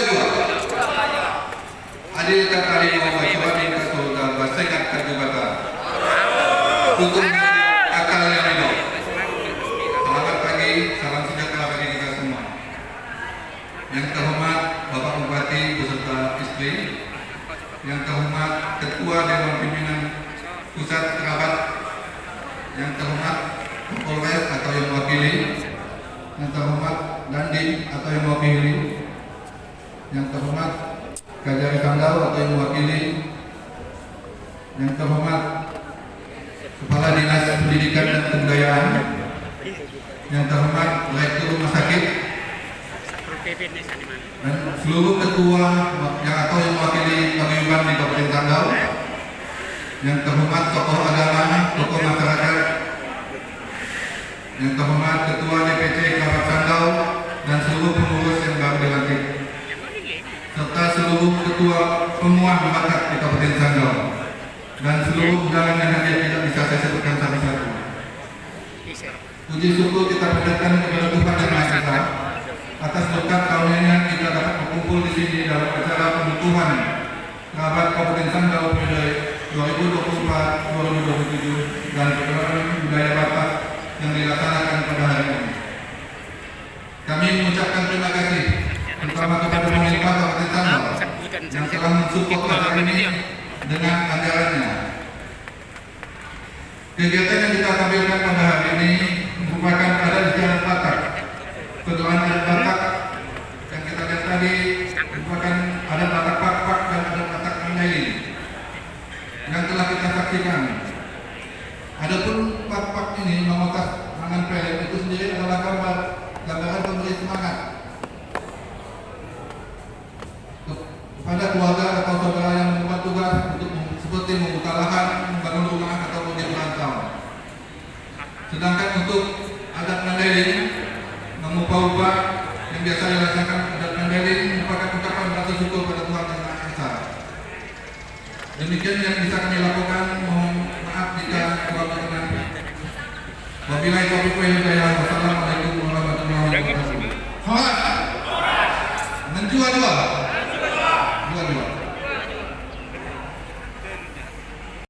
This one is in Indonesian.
jua adil kakali mau suami kasultan basengat kajubata tutup akal yang ini. Selamat pagi, salam sejahtera bagi kita semua. Yang terhormat Bapak Bupati beserta istri, yang terhormat Ketua Dewan Pimpinan Pusat Kerabat, yang terhormat Polres atau yang mewakili, yang terhormat Dandim atau yang mewakili, yang terhormat Kajari Sandau atau yang mewakili, yang terhormat Kepala Dinas Pendidikan dan Kebudayaan, yang terhormat Rektor Rumah Sakit, dan seluruh ketua yang atau yang mewakili paguyuban di Kabupaten Sanggau, yang terhormat tokoh agama, tokoh masyarakat, yang terhormat Ketua DPC Kabupaten Sanggau dan seluruh pengurus yang baru dilantik, serta seluruh ketua pemuah bakat di Kabupaten Sanggau, dan seluruh undangan yang hadir tidak bisa saya sebutkan satu-satu. Puji syukur kita panjatkan kepada Tuhan Yang Maha Esa atas berkat karunia kita dapat berkumpul di sini dalam acara pengukuhan kerabat Kabupaten Sanggau periode 2024-2027 dan perkembangan budaya Batak yang dilaksanakan pada hari ini. Kami mengucapkan terima kasih terutama kepada pemerintah Kabupaten Sanggau yang telah mensupport acara ini dengan anggarannya. Kegiatan yang kita tampilkan pada hari ini merupakan adat istiadat Batak. Ketuaan adat Batak yang kita lihat tadi merupakan adat Batak Pak dan adat Batak Mandailing yang telah kita saksikan. Adapun Pak ini memotas tangan pelet itu sendiri adalah gambaran pemberi semangat kepada keluarga atau saudara yang mendapat tugas untuk seperti membuka lahan, membangun rumah atau menjadi perantau. Sedangkan untuk adat Mandailing mengupah-upah yang biasa dilaksanakan adat Mandailing merupakan ucapan rasa syukur pada Tuhan Yang Maha Esa. Demikian yang bisa kami lakukan. Mohon maaf jika kurang berkenan. Wabillahi taufiq wal